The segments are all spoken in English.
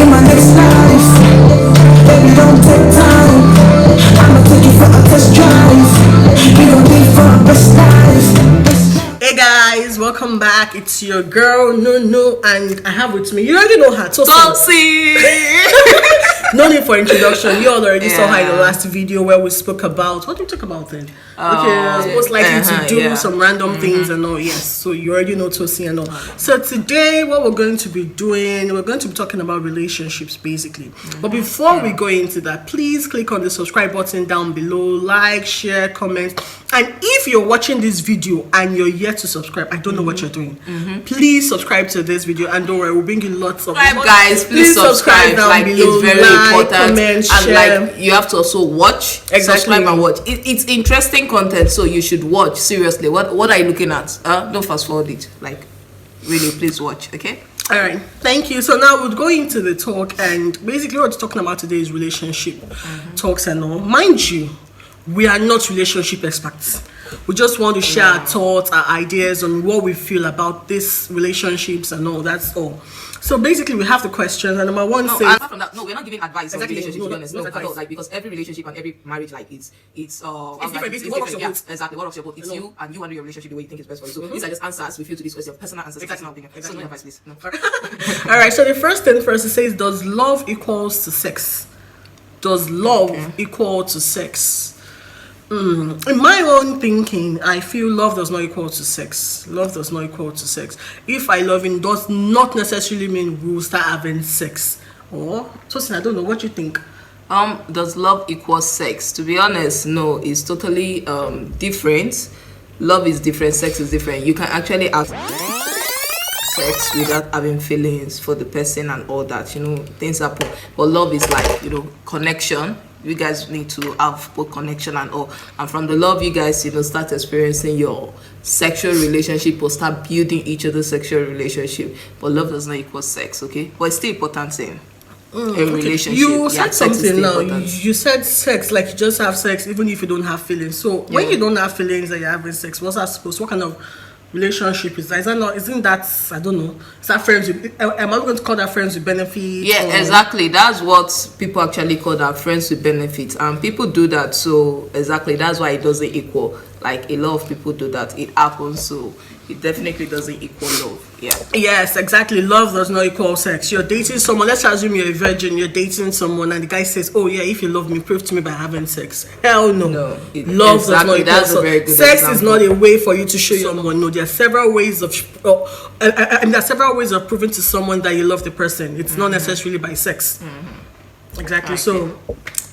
in my next life. Baby, don't take time. I'ma take you for a test drive. We gon' be for a best life. Hey guys, welcome back. It's your girl No, and I have with me, you already know her, Tostos. No need for introduction. You all already saw her in the last video where we spoke about, what did we talk about then? Most likely to do some random things and all. Yes, so you already know Tosi and all. So today what we're going to be doing, we're going to be talking about relationships basically. But before we go into that, please click on the subscribe button down below, like, share, comment. And if you're watching this video and you're yet to subscribe, I don't know what you're doing. Please subscribe to this video, and don't worry, we'll bring you lots of guys. Please subscribe down like below. It's very important, comment, and share. like you have to also watch, subscribe and watch. It's interesting content, so you should watch. Seriously, what are you looking at? Don't fast forward it. Like, really, please watch. Okay. All right, thank you. So now we'll go into the talk, and basically what we're talking about today is relationship talks and all. Mind you, we are not relationship experts. We just want to share our thoughts, our ideas on what we feel about these relationships and all. That's all. So basically, we have the questions, and number one says, apart from that, no, we're not giving advice on relationships. To be honest, no, at all. Like, because every relationship and every marriage, like it's different. Exactly, what of your boat? It's you, and you want your relationship the way you think is best for you. So these are just answers we feel to this question, personal answers, personal opinion. So no advice, please. No. All right. So the first thing first, it says, does love equals to sex? Does love equal to sex? In my own thinking, I feel love does not equal to sex. Love does not equal to sex. If I love him, does not necessarily mean we'll start having sex. Or, Tosin, I don't know, what you think? Does love equal sex? To be honest, no, it's totally different. Love is different, sex is different. You can actually have sex without having feelings for the person and all that, things happen. But love is like, connection. You guys need to have both connection and all, and from the love you guys start experiencing your sexual relationship or start building each other's sexual relationship. But love does not equal sex, okay? But it's still important thing in relationship. You said something now. You said sex, like you just have sex even if you don't have feelings. So when you don't have feelings and you're having sex, what's that supposed? What kind of relationship is that? Is that not? Isn't that, I don't know? Is that friends with? Am I going to call that friends with benefits? Yeah, exactly. That's what people actually call that, friends with benefits, and people do that. So exactly, that's why it doesn't equal. Like a lot of people do that. It happens. So it definitely doesn't equal love. Yeah. Yes, exactly. Love does not equal sex. You're dating someone. Let's assume you're a virgin. You're dating someone, and the guy says, "Oh yeah, if you love me, prove to me by having sex." Hell no. Love does not equal sex. Sex is not a way for you to show someone. No, there are several ways of. There are several ways of proving to someone that you love the person. It's not necessarily by sex. Exactly. Okay. So.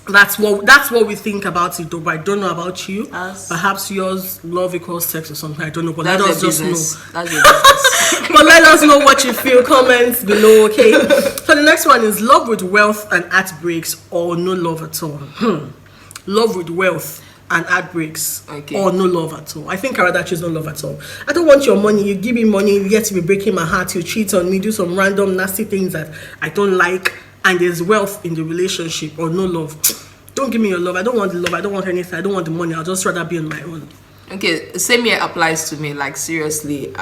That's what we think about it, though. But I don't know about you. Perhaps yours love equals sex or something. I don't know. But let us just know. That's your business. But let us know what you feel. Comments below, okay? So the next one is love with wealth and heartbreaks, or no love at all. Love with wealth and heartbreaks, or no love at all. I think I rather choose no love at all. I don't want your money. You give me money, you get to be breaking my heart. You cheat on me, do some random nasty things that I don't like. And there's wealth in the relationship, or no love. Don't give me your love. I don't want the love. I don't want anything. I don't want the money. I'll just rather be on my own. Okay, same here applies to me. Like, seriously,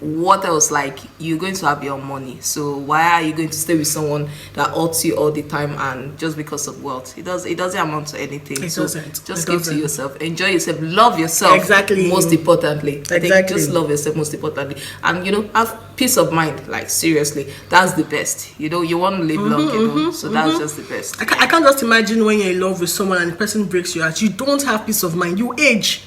what else? Like, you're going to have your money, so why are you going to stay with someone that hurts you all the time and just because of wealth? It doesn't amount to anything. It doesn't. Just give to yourself, enjoy yourself, love yourself. Exactly. Most importantly, I think just love yourself most importantly, and have peace of mind. Like, seriously, that's the best. You want to live long, so that's just the best. I can't just imagine when you're in love with someone and the person breaks your heart. You don't have peace of mind. You age.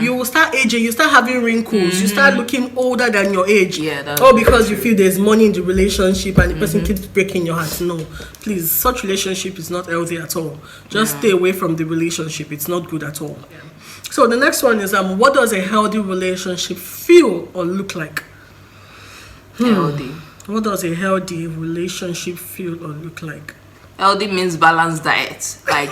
You will start aging. You start having wrinkles. You start looking older than your age. Because you feel there's money in the relationship and the person keeps breaking your heart. No, please, such relationship is not healthy at all. Just stay away from the relationship. It's not good at all. So the next one is what does a healthy relationship feel or look like? Healthy. What does a healthy relationship feel or look like? Healthy means balanced diet. Like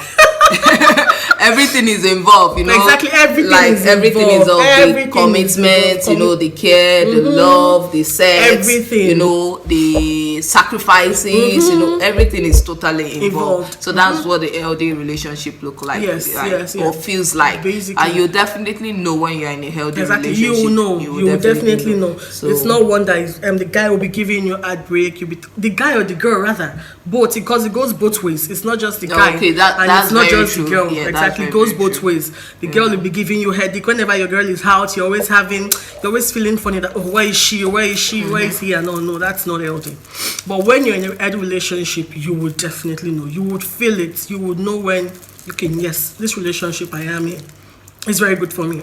everything is involved, Exactly, everything is involved. The commitment, the care, the love, the sex, everything. The sacrifices, you know, everything is totally involved. So that's Mm-hmm. what the healthy relationship look like, Yes. or feels like. Basically. And you definitely know when you're in a healthy Exactly, relationship. you know, you will definitely know. So it's not one that is the guy will be giving you heartbreak. You be the guy or the girl rather, both, because it goes both ways. It's not just the guy, okay, and that's it's not very just true. the girl. Yeah, exactly, it that's goes very both true. ways. The girl will be giving you headache whenever your girl is out. You're always feeling funny that, oh, where is she? Where is she? Where is he? And no, that's not healthy. But when you're in a healthy relationship, you would definitely know. You would feel it. You would know when you can. Yes, this relationship I am in is very good for me.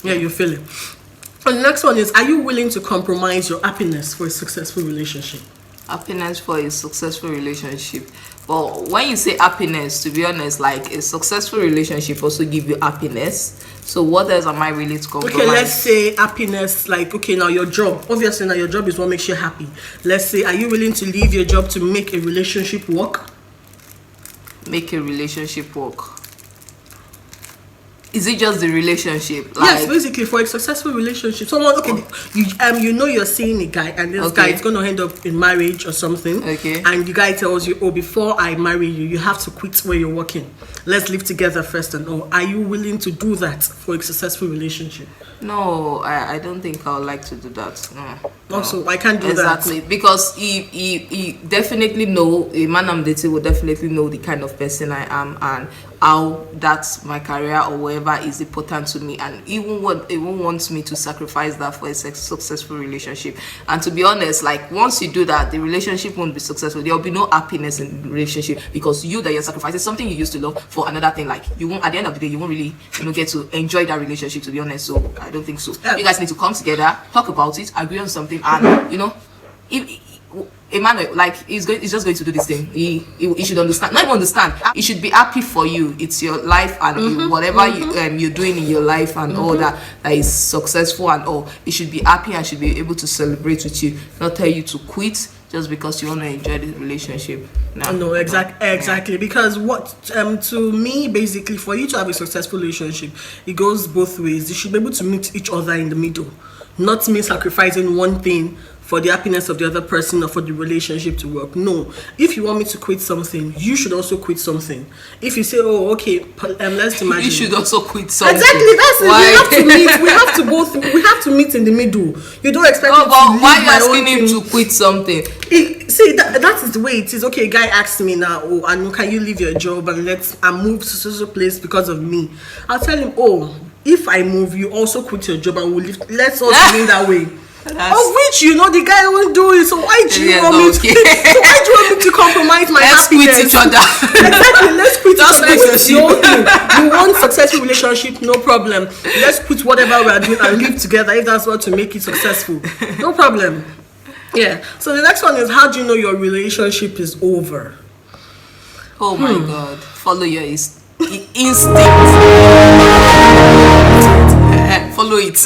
Yeah, you feel it. And the next one is, are you willing to compromise your happiness for a successful relationship? Happiness for a successful relationship. But when you say happiness, to be honest, like a successful relationship also give you happiness. So what else am I really to compromise? Okay, let's say happiness, like, okay, now your job. Obviously, now your job is what makes you happy. Let's say, are you willing to leave your job to make a relationship work? Make a relationship work. Is it just the relationship? Yes, basically for a successful relationship, someone, okay, you know you're seeing a guy, and this guy is going to end up in marriage or something. Okay. And the guy tells you, oh, before I marry you, you have to quit where you're working. Let's live together first. And are you willing to do that for a successful relationship? No, I don't think I would like to do that. No. Also, I can't do exactly, that. because he definitely know, a man I'm dating will definitely know the kind of person I am and how that's my career or whatever is important to me, and even wants me to sacrifice that for a successful relationship. And to be honest, like, once you do that, the relationship won't be successful. There will be no happiness in the relationship, because you that you're sacrificing something you used to love for another thing. Like, you won't, at the end of the day, you won't really, get to enjoy that relationship, to be honest. So I don't think so. You guys need to come together, talk about it, agree on something, and if a man, like, he's just going to do this thing, he should understand, not even understand, he should be happy for you. It's your life, and whatever you're doing in your life and all that is successful and all, he should be happy and should be able to celebrate with you, not tell you to quit just because you want to enjoy the relationship. No, exactly. Because what to me, basically, for you to have a successful relationship, it goes both ways. You should be able to meet each other in the middle, not me sacrificing one thing for the happiness of the other person or for the relationship to work. No, if you want me to quit something, you should also quit something. If you say, oh, okay, let's imagine, you should also quit something. Exactly, that's it. Why? We have to meet. We have to meet in the middle. You don't expect me to but why leave you my asking own him thing. to quit something? See, that is the way it is. Okay, a guy asks me now, oh, and can you leave your job and move to social place because of me? I'll tell him, oh, if I move, you also quit your job and we'll leave. Let's all be that way. Of which the guy won't do it. So why do you want me to? So why do you want me to compromise my Let's happiness? quit each other. Exactly. Let's quit Just each other. relationship. No thing. You want successful relationship? No problem. Let's quit whatever we are doing and live together if that's what to make it successful. No problem. Yeah. So the next one is, how do you know your relationship is over? Oh my God! Follow your instinct. Follow it.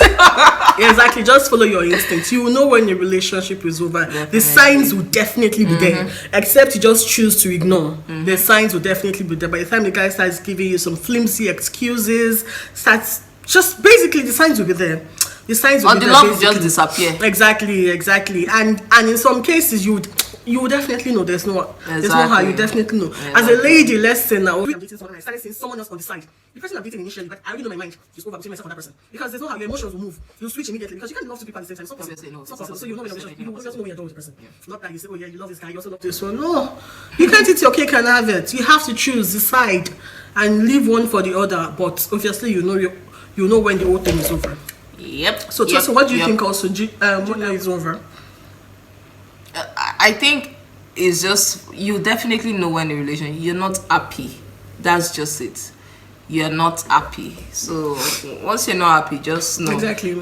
Exactly, just follow your instincts. You will know when your relationship is over. Definitely. The signs will definitely be there, except you just choose to ignore. The signs will definitely be there. By the time the guy starts giving you some flimsy excuses, just basically the signs will be there. The signs will Or be the there. love will basically. just disappear. Exactly. And in some cases you would definitely know there's no how. You definitely know. As a lady, let's say now, I'm dating someone, I started seeing someone else on the side. The person I'm dating initially, but I already know my mind is over between myself and that person, because there's no how your emotions will move. You switch immediately, because you can't love two people at the same time. It's not possible. Obviously, no. It's not possible. So you know when you're you just know when you're done with the person. Not that you say, oh yeah, you love this guy, you also love this one. No, you can't eat your cake and have it. You have to choose, decide, and leave one for the other. But obviously, you know when the whole thing is over. Yep. So, what do you think also? When it's over? I think it's just, you definitely know when a relation, you're not happy. That's just it. You're not happy. So once you're not happy, just know. Exactly.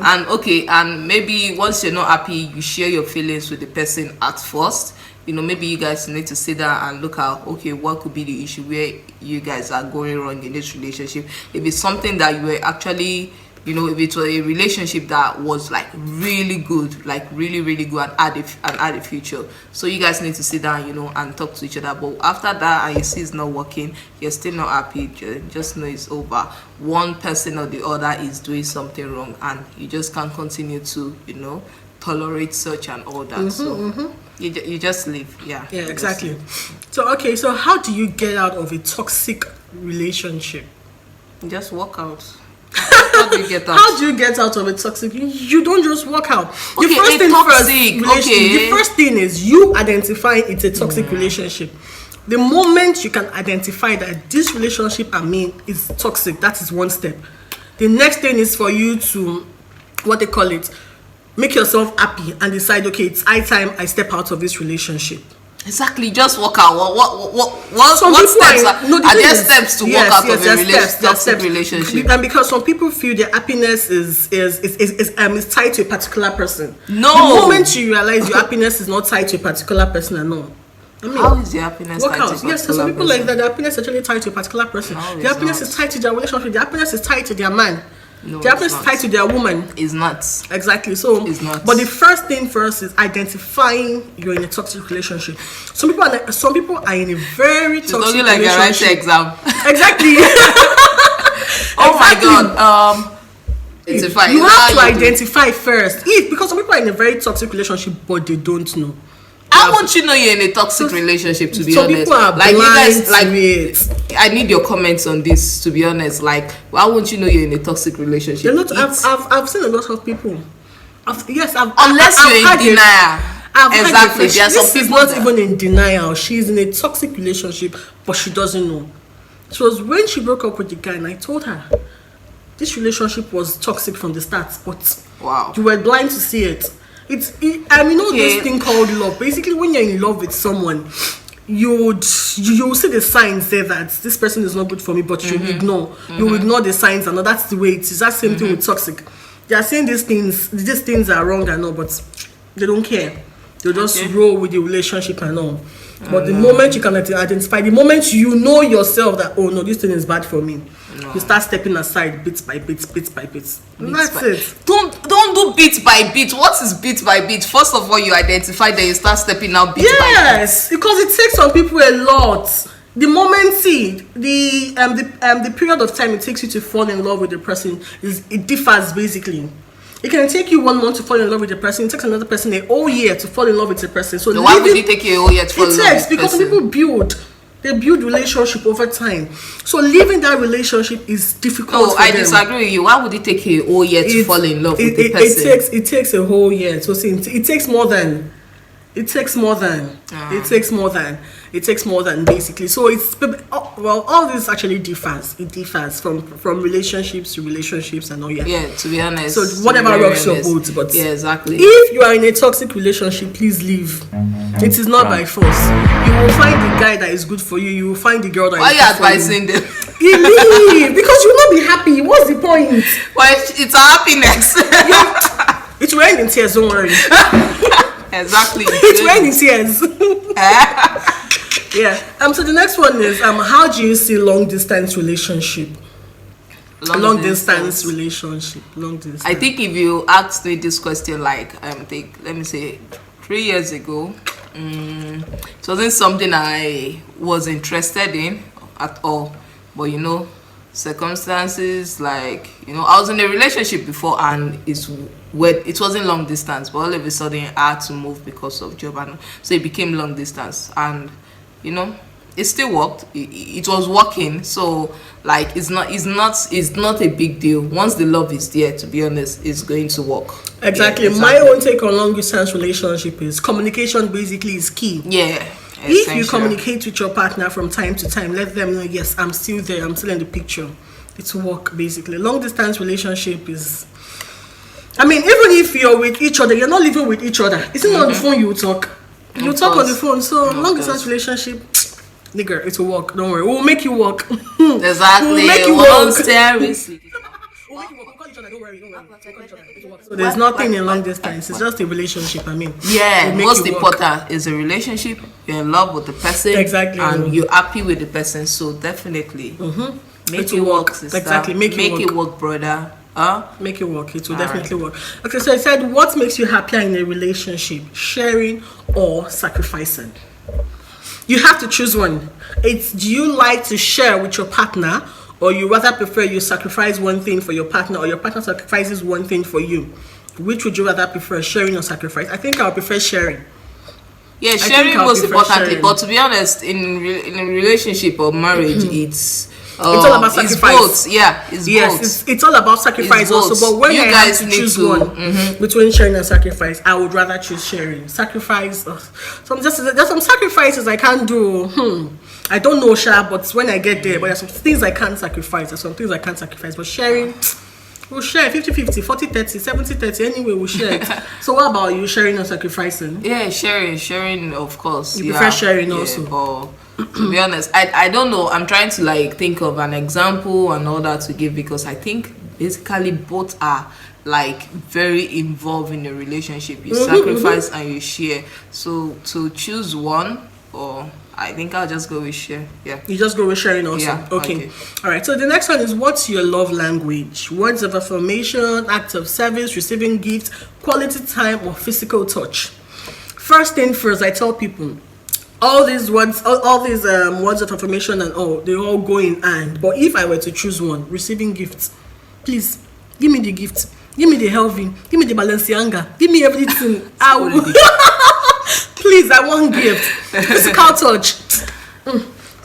And maybe once you're not happy, you share your feelings with the person at first. Maybe you guys need to sit down and look at, okay, what could be the issue where you guys are going wrong in this relationship. If it's something that you were actually, if it was a relationship that was like really good, like really, really good and add a future. So you guys need to sit down, and talk to each other. But after that, and you see it's not working, you're still not happy, just know it's over. One person or the other is doing something wrong, and you just can't continue to, tolerate such and all that. You just leave. Yeah. Yeah, exactly. So okay, so how do you get out of a toxic relationship? You just walk out. How do you get out? How do you get out of a toxic? You don't just walk out. Okay, The first thing is you identifying it's a toxic relationship. The moment you can identify that this relationship is toxic, that is one step. The next thing is for you to, what they call it, make yourself happy and decide, okay, it's high time I step out of this relationship. Exactly, just walk out. What steps are there steps to walk out of a toxic relationship? And because some people feel their happiness is tied to a particular person. No. The moment you realize your happiness is not tied to a particular person, how is your happiness tied to a particular person? Yes, so some people like that. Their happiness is actually tied to a particular person. No, their happiness is tied to their relationship. Their happiness is tied to their man. No, their happiness is tied to their woman. It's not. Exactly. So it's not. But the first thing for us is identifying you're in a toxic relationship. Some people are in a very toxic relationship. Like a writing exam. Exactly. Oh my God. You have to identify first. Because some people are in a very toxic relationship, but they don't know. How won't you know you're in a toxic relationship, to be some honest? People are like you guys, like it. I need your comments on this, to be honest. Like, how won't you know you're in a toxic relationship? I've seen a lot of people. Unless you're in denial. Exactly. There are some people not even in denial. She's in a toxic relationship, but she doesn't know. It was when she broke up with the guy, and I told her this relationship was toxic from the start, but wow, you were blind to see it. This thing called love. Basically, when you're in love with someone, you'll see the signs there that this person is not good for me, but you ignore. You ignore the signs, and that's the way it is. That same thing with toxic. They are saying these things are wrong and all, but they don't care. They just roll with the relationship and all. But the moment you can identify, the moment you know yourself that, oh no, this thing is bad for me, you start stepping aside bit by bit. That's it. Don't do bit by bit. What is bit by bit? First of all, you identify, then you start stepping out bit by bit. Yes, because it takes some people a lot. The moment the period of time it takes you to fall in love with the person it differs basically. It can take you 1 month to fall in love with a person. It takes another person a whole year to fall in love with a person. So why would it take you a whole year to fall in love with a person? Because people build relationship over time. So leaving that relationship is difficult. No, I disagree with you. Why would it take you a whole year to fall in love with the person? It takes a whole year. So see, it takes more than basically. So all this actually differs. It differs from relationships to relationships and all. Yeah, to be honest. So whatever rocks your boat, but yeah, exactly. If you are in a toxic relationship, please leave. It is not by force. You will find the guy that is good for you. You will find the girl that Why is are you good for advising them? you leave because you will not be happy. What's the point? Well, it's a happiness. It will end in tears. Don't worry. Exactly. It will end in tears. Yeah. So the next one is how do you see long distance relationship? Long distance relationship. I think if you asked me this question let me say 3 years ago, it wasn't something I was interested in at all. But circumstances I was in a relationship before and it wasn't long distance, but all of a sudden I had to move because of job, and so it became long distance, and it still worked. It was working, so it's not a big deal. Once the love is there, to be honest, it's going to work. Exactly. Yeah, my own take on long distance relationship is communication basically is key. Yeah. If you communicate with your partner from time to time, let them know, yes, I'm still there, I'm still in the picture. It's work basically. Long distance relationship is, even if you're with each other, you're not living with each other. It's not on the phone you talk. You talk on the phone. So long distance relationship, nigga, it will work. Don't worry. We'll make you work. Exactly. We'll make you work. So there's nothing in long distance. It's just a relationship. Most important is a relationship. You're in love with the person, exactly, and you're happy with the person. So definitely, make it work, sister. Exactly, make it work, brother. Make it work. It will definitely work. Okay, so I said, what makes you happier in a relationship? Sharing or sacrificing? You have to choose one. Do you like to share with your partner, or you rather prefer you sacrifice one thing for your partner, or your partner sacrifices one thing for you? Which would you rather prefer, sharing or sacrifice? I think I would prefer sharing. Yeah, I think sharing I'll most prefer importantly. sharing. But to be honest, in a relationship or marriage, it's It's all about sacrifice. It's both. Yeah, it's both. It's all about sacrifice It's both. also. But when You I have guys to need choose to- one between sharing and sacrifice, I would rather choose sharing. Sacrifice. There's some sacrifices I can't do. I don't know, Sha, but when I get there, but there's some things I can't sacrifice. There's some things I can't sacrifice. But sharing, we'll share 50-50, 40-30, 70-30. Anyway, we'll share it. So what about you, sharing or sacrificing? Yeah, sharing, of course. You prefer sharing Yeah, also? But to be honest, I don't know. I'm trying to like think of an example and all that to give, because I think basically both are like very involved in a relationship. You sacrifice and you share. So to choose one, or I think I'll just go with share. Yeah. You just go with sharing also. Yeah, okay. All right. So the next one is, what's your love language? Words of affirmation, acts of service, receiving gifts, quality time, or physical touch? First thing first, I tell people, all these words, all these words of affirmation and all, they all go in hand. But if I were to choose one, receiving gifts, please give me the gift. Give me the Helvin. Give me the Balenciaga. Give me everything. Please, I want gift. Physical touch.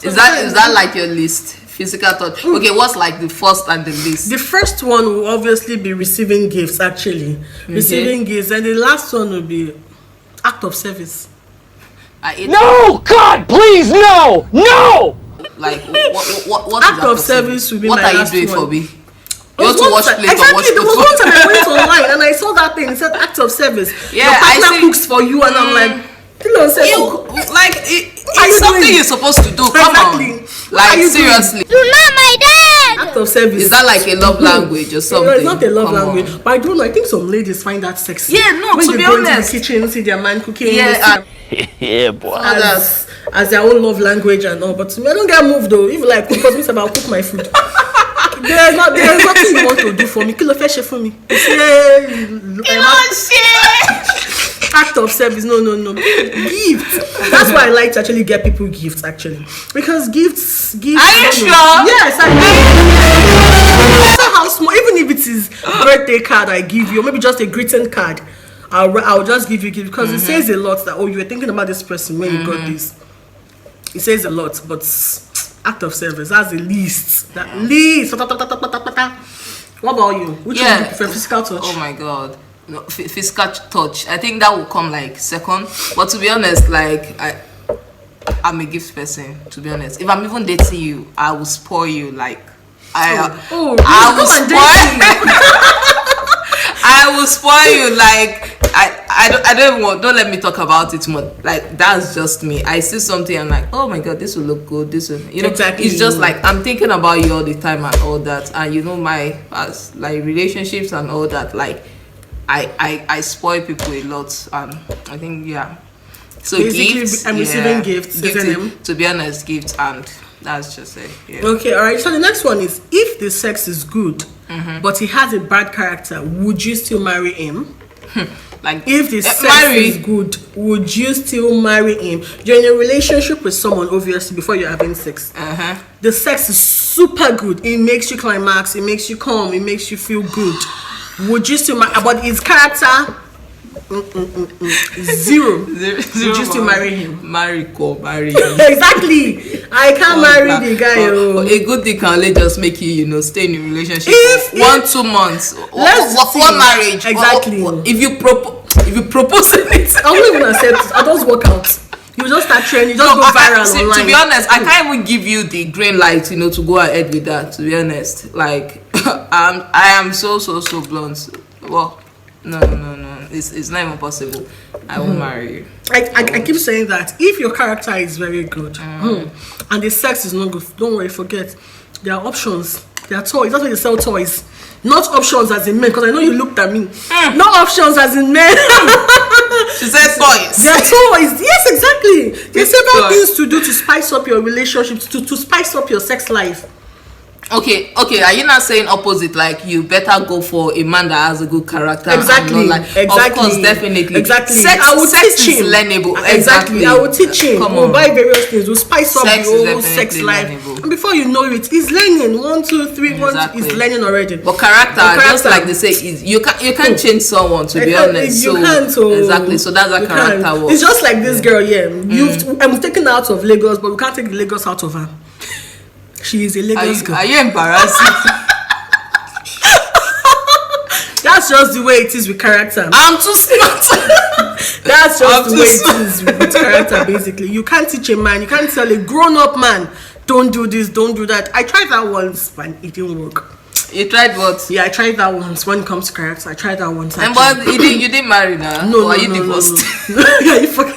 Is that like your list? Physical touch. Okay, what's like the first and the least? The first one will obviously be receiving gifts, actually. Receiving gifts. And the last one will be act of service. No! God, please, no! No! Like, what Act of service will be what my are you last doing one. for me? You want to watch plate or watch Exactly, there was one football? time I went online and I saw that thing. It said act of service. Yeah, Your I partner see. cooks for you, and I'm like, are you It's something doing? you're supposed to do. Come Exactly. on. What are Like, you doing? seriously. You're not my dad! Act of service. Is that like a love language or something? No, it's not a love Come on. language, but I don't know. I think some ladies find that sexy. Yeah, no, when to they be go into honest. the kitchen, see their man cooking, Yeah, they see Yeah, boy. as their own love language and all. But to me, I don't get moved though. If you like cook, because me about cook my food. There's nothing you want to do for me. Kilo feshe for me. Act of service. No. Gift. That's why I like to actually get people gifts, actually, because gifts. Are you I don't sure? know. Yes, I do. No matter how small, even if it is birthday card I give you, or maybe just a greeting card, I'll just give you gift, because it says a lot that, oh, you were thinking about this person when you got this. It says a lot, but act of service, that's the least. That least. What about you? Which one do you prefer, physical touch? Oh my god. No, physical touch. I think that will come like second. But to be honest, like I'm a gift person. To be honest, if I'm even dating you, I will spoil you. Like I will spoil. I will spoil you. Like I don't even want. Don't let me talk about it more. Like that's just me. I see something, I'm like, oh my god, this will look good. This will, you know, Exactly. It's just like I'm thinking about you all the time and all that. And you know, my as like relationships and all that. Like I spoil people a lot. I think So basically, gifts. I'm receiving gifts, isn't it? To be honest, gifts, and that's just it. Yeah. Okay, all right. So the next one is, if the sex is good, but he has a bad character, would you still marry him? Like If the sex marry. is good, would you still marry him? You're in a relationship with someone, obviously, before you're having sex. The sex is super good. It makes you climax. It makes you come. It makes you feel good. Would you still marry? But his character, zero. Would you still marry him? Marry him. Exactly. I can't marry the guy. But a good thing can only just make you, stay in a relationship If- for 1-2 months. Let's see. One marriage. Exactly. If you propose it. I won't even accept it. I'll just walk out. You just start trending. You just go viral See, online. to be honest, I can't even give you the green light, to go ahead with that. To be honest, like I am so blunt. Well, no. It's not even possible. I won't marry you. I keep saying that if your character is very good and the sex is not good, don't worry, forget. There are options. There are toys. That's why they sell toys. Not options as in men, because I know you looked at me. Not options as in men. She said toys. There are toys. Yes, exactly. There's several Toys. things to do to spice up your relationships, to spice up your sex life. Okay, are you not saying opposite? Like you better go for a man that has a good character? Exactly. Of course, definitely. Exactly. Sex, I would sex teach is him. learnable. Exactly. I would teach him. Come We'll on. buy various things. We'll spice up Sex the is whole sex definitely life. learnable. And before you know it, he's learning. 1, 2, 3, Exactly. he's learning already. But character, just like they say, is you can't change someone, to be honest. You can't. Exactly. So that's a character work. It's just like this girl. Yeah, I'm taken her out of Lagos, but we can't take Lagos out of her. She is a Lagos girl. Are you embarrassed? That's just the way it is with character. I'm too smart. That's just the way it is with character, basically. You can't teach a man, you can't tell a grown-up man, don't do this, don't do that. I tried that once, but it didn't work. You tried what? Yeah, I tried that once. When it comes to character, I tried that once. And but you didn't marry now? No, or no, you divorced? No. Yeah, you forgot.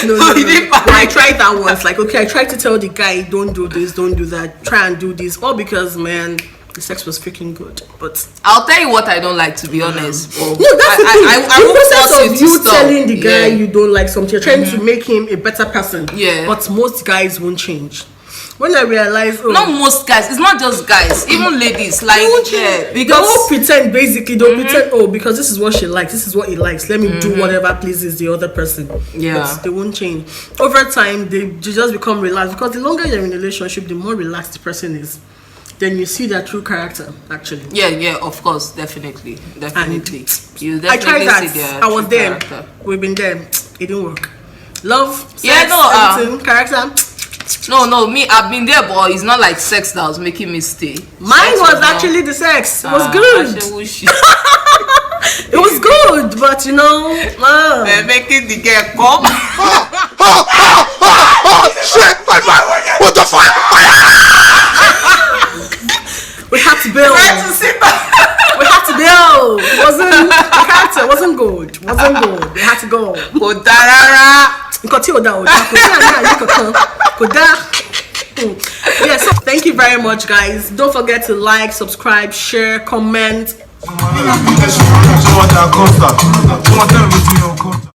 No. You didn't But I tried that once. Like, okay, I tried to tell the guy, don't do this, don't do that, try and do this. All because, man, the sex was freaking good. But I'll tell you what I don't like, to be honest. no, that's the thing. I The won't process force of to you stop. telling the guy Yeah. you don't like something, you're trying to make him a better person. Yeah. But most guys won't change. When I realized, Not most guys. It's not just guys. Even ladies. Like, yeah, they because all pretend, basically. They'll pretend, oh, because this is what she likes, this is what he likes. Let me do whatever pleases the other person. Yeah. But they won't change. Over time, they just become relaxed. Because the longer you're in a relationship, the more relaxed the person is. Then you see their true character, actually. yeah, of course, definitely. You I definitely tried see that. their I was true there. character. We've been there. It didn't work. Love, sex, Yeah, no, everything, character. No, me, I've been there, but it's not like sex that was making me stay. Mine Sex was not- actually the sex. It was Ah, good. Ashewushi. It was good, but you know, Making the girl come. Shit! What the fuck? we had to build. We had to build. The character wasn't good. We had to go. Kò dáa rárá. Nǹkan tí ò dá ò dá. Kò sí àní àní kankan. Kò dá. Yeah, so thank you very much, guys. Don't forget to like, subscribe, share, comment. Someone tell me to your contact.